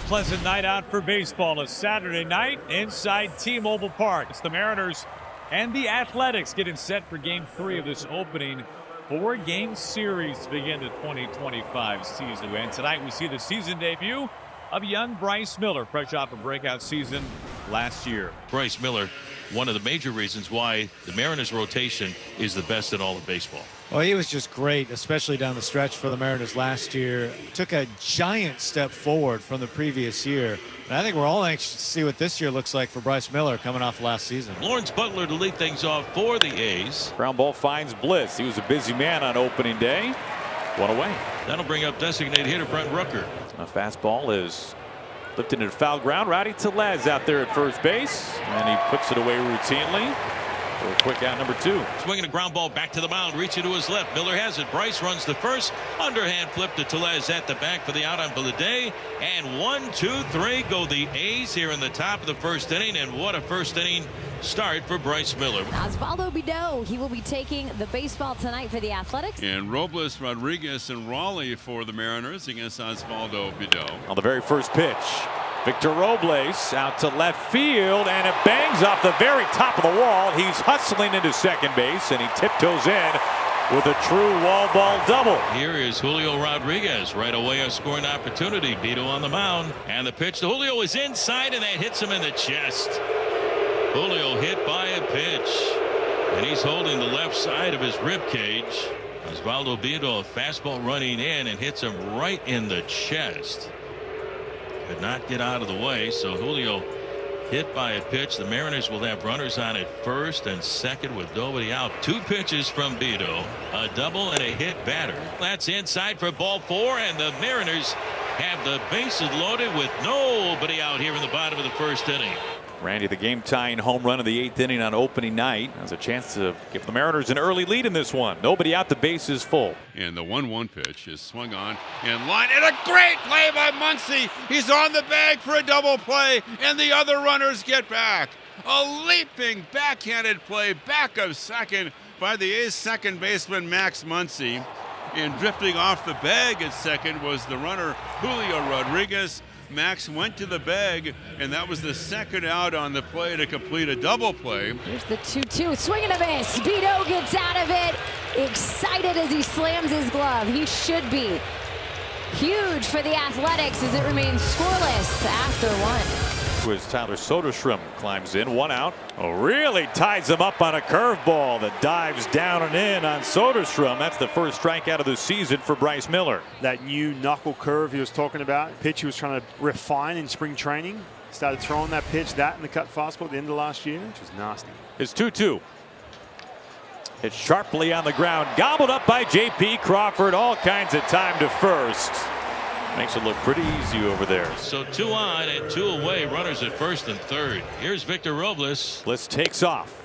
pleasant night out for baseball. A Saturday night inside T-Mobile Park. It's the Mariners and the Athletics getting set for Game 3 of this opening four-game series to begin the 2025 season. And tonight we see the season debut of young Bryce Miller, fresh off a breakout season last year. Bryce Miller, one of the major reasons why the Mariners rotation is the best in all of baseball. Well, he was just great, especially down the stretch for the Mariners last year. Took a giant step forward from the previous year. And I think we're all anxious to see what this year looks like for Bryce Miller coming off last season. Lawrence Butler to lead things off for the A's. Ground ball finds Bliss. He was a busy man on opening day. One away. That'll bring up designated hitter Brent Rooker. A fastball is lifted into foul ground. Rowdy Tellez out there at first base, and he puts it away routinely for a quick out, number 2. Swinging a ground ball back to the mound, reaching to his left. Miller has it. Bryce runs the first. Underhand flip to Tellez at the back for the out on Day. And 1, 2, 3 go the A's here in the top of the first inning. And what a first inning start for Bryce Miller. Osvaldo Bido, he will be taking the baseball tonight for the Athletics. And Robles, Rodriguez, and Raleigh for the Mariners against Osvaldo Bido. On the very first pitch, Victor Robles out to left field, and it bangs off the very top of the wall. He's hustling into second base, and he tiptoes in with a true wall ball double. Here is Julio Rodriguez. Right away a scoring opportunity. Bido on the mound. And the pitch to Julio is inside, and that hits him in the chest. Julio hit by a pitch, and he's holding the left side of his rib cage. Osvaldo Bido, a fastball running in, and hits him right in the chest. Could not get out of the way, so Julio hit by a pitch. The Mariners will have runners on at first and second with nobody out. 2 pitches from Bido, a double and a hit batter. That's inside for ball 4, and the Mariners have the bases loaded with nobody out here in the bottom of the first inning. Randy, the game-tying home run of the 8th inning on opening night, has a chance to give the Mariners an early lead in this one. Nobody out, the base is full. And the 1-1 pitch is swung on in line, and a great play by Muncy. He's on the bag for a double play, and the other runners get back. A leaping backhanded play back of second by the A's second baseman Max Muncy. And drifting off the bag at second was the runner Julio Rodriguez. Max went to the bag, and that was the second out on the play to complete a double play. Here's the 2-2, swing and a miss. Bido gets out of it, excited as he slams his glove. He should be. Huge for the Athletics as it remains scoreless after 1. As Tyler Soderstrom climbs in, 1 out. Oh, really ties him up on a curveball that dives down and in on Soderstrom. That's the first strikeout of the season for Bryce Miller. That new knuckle curve he was talking about, pitch he was trying to refine in spring training. Started throwing that pitch, that and the cut fastball at the end of last year, which was nasty. It's 2-2. Hit sharply on the ground, gobbled up by J.P. Crawford. All kinds of time to first. Makes it look pretty easy over there. So 2 on and 2 away, runners at first and third. Here's Victor Robles. Bliss takes off.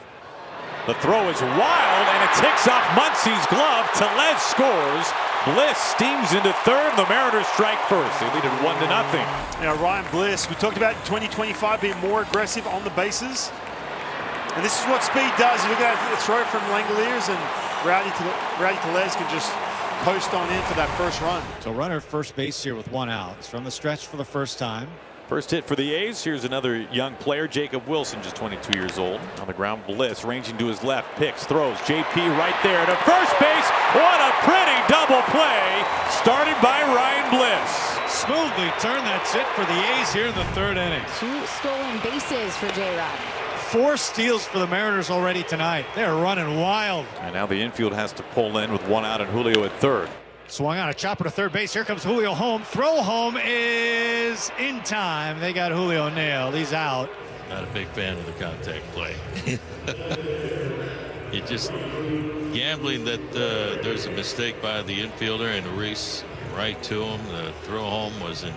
The throw is wild, and it takes off Muncy's glove. Tellez scores. Bliss steams into third. The Mariners strike first. They lead it 1-0. You know, Ryan Bliss, we talked about 2025 being more aggressive on the bases. And this is what speed does. You look at the throw from Langoliers, and Rowdy Tellez can just post on in for that first run. So runner first base here with 1 out. It's from the stretch for the first time. First hit for the A's. Here's another young player, Jacob Wilson, just 22 years old. On the ground, Bliss ranging to his left, picks, throws. JP right there to first base. What a pretty double play, started by Ryan Bliss. Smoothly turned. That's it for the A's here in the 3rd inning. 2 stolen bases for J-Rod. 4 steals for the Mariners already tonight. They're running wild. And now the infield has to pull in with 1 out and Julio at third. Swung on a chopper to third base. Here comes Julio home. Throw home is in time. They got Julio nailed. He's out. Not a big fan of the contact play. You're just gambling that there's a mistake by the infielder and Reese right to him. The throw home was in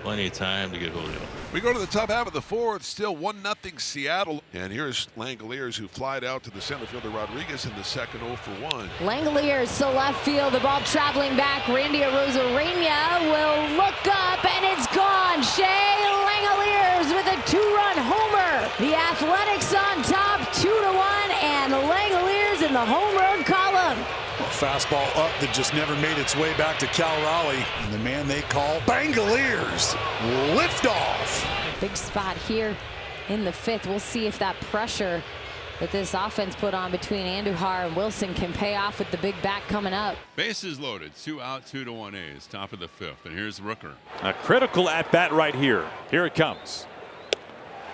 plenty of time to get Julio. We go to the top half of the 4th, still 1-0 Seattle. And here's Langoliers, who flied out to the center fielder Rodriguez in the second 0 for 1. Langoliers to left field, the ball traveling back. Randy Arozarena will look up, and it's gone. Shea Langoliers with a 2-run homer. The Athletics on top, 2-1, and Langoliers in the home run column. fastball up that just never made its way back to Cal Raleigh. And the man they call Bangaliers lift off. Big spot here in the 5th. We'll see if that pressure that this offense put on between Andujar and Wilson can pay off with the big bat coming up. Bases loaded, 2 out, 2-1 A's, top of the 5th. And here's Rooker. A critical at bat right here. Here it comes.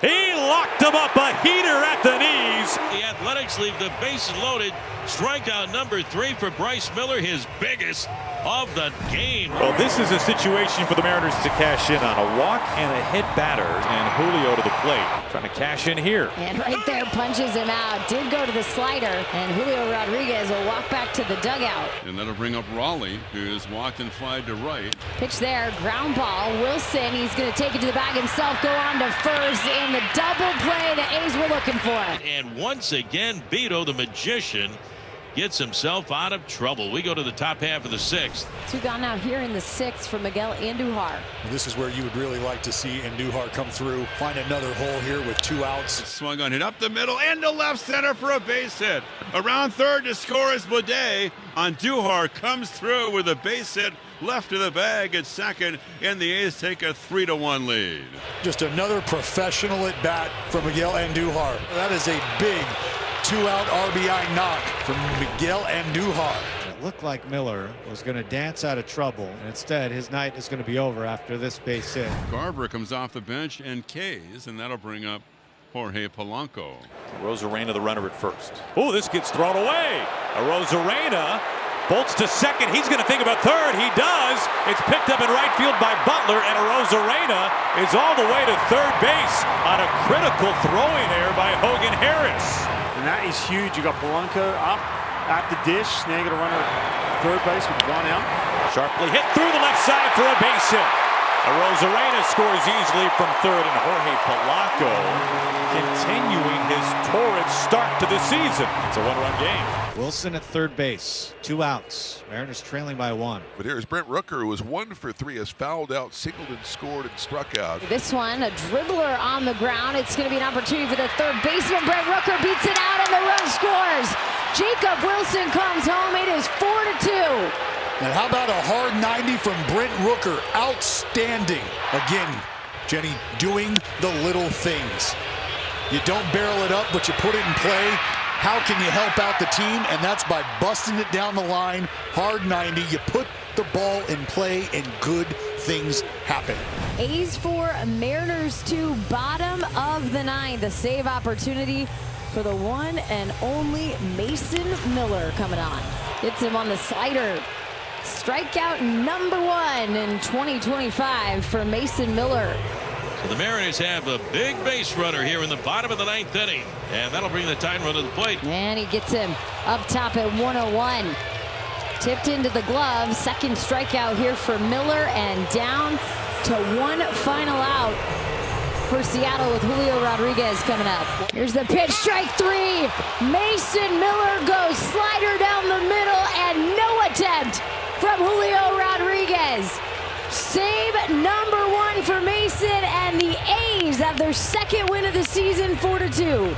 He locked him up, a heater at the knees. The Athletics leave the bases loaded. Strikeout number 3 for Bryce Miller, his biggest of the game. Well, this is a situation for the Mariners to cash in on. A walk and a hit batter, and Julio to the plate. Trying to cash in here. And right there punches him out. Did go to the slider, and Julio Rodriguez will walk back to the dugout. And that'll bring up Raleigh, who has walked and flied to right. Pitch there, ground ball. Wilson, he's going to take it to the bag himself, go on to first in the double play the A's were looking for. And once again, Beto, the magician, gets himself out of trouble. We go to the top half of the 6th. 2 gone now here in the 6th for Miguel Andujar. Well, this is where you would really like to see Andujar come through, find another hole here with 2 outs. Swung on, hit up the middle and to left center for a base hit. Around third to score is Baudet. Andujar comes through with a base hit left to the bag at second, and the A's take a 3-1 lead. Just another professional at bat from Miguel Andujar. That is a big 2-out RBI knock from Miguel Andujar. It looked like Miller was going to dance out of trouble, and instead his night is going to be over after this base hit. Garver comes off the bench and K's, and that'll bring up Jorge Polanco. Arozarena the runner at first. Oh, this gets thrown away. Arozarena bolts to second. He's going to think about third. He does. It's picked up in right field by Butler, and Arozarena is all the way to third base on a critical throwing error by Hogan Harris. And that is huge. You got Polanco up at the dish. Now you got a runner at third base with 1 out. Sharply hit through the left side for a base hit. Arozarena scores easily from third, and Jorge Polanco continuing his torrid start to the season. It's a 1-run game. Wilson at third base, 2 outs. Mariners trailing by 1. But here's Brent Rooker, who was 1 for 3, has fouled out, singled and scored and struck out. This one, a dribbler on the ground. It's going to be an opportunity for the third baseman. Brent Rooker beats it out, and the run scores. Jacob Wilson comes home. It is 4-2. And how about a hard 90 from Brent Rooker? Outstanding. Again, Jenny, doing the little things. You don't barrel it up, but you put it in play. How can you help out the team? And that's by busting it down the line. Hard 90. You put the ball in play, and good things happen. A's 4, Mariners 2, bottom of the 9th. The save opportunity for the one and only Mason Miller coming on. Gets him on the slider. Strikeout number 1 in 2025 for Mason Miller. So the Mariners have a big base runner here in the bottom of the 9th inning, and that'll bring the tying run to the plate. And he gets him up top at 101. Tipped into the glove. Second strikeout here for Miller, and down to 1 final out for Seattle with Julio Rodriguez coming up. Here's the pitch, strike 3. Mason Miller goes slider down the middle, and no attempt from Julio Rodriguez. Save number 1 for Mason, and the A's have their second win of the season, 4-2.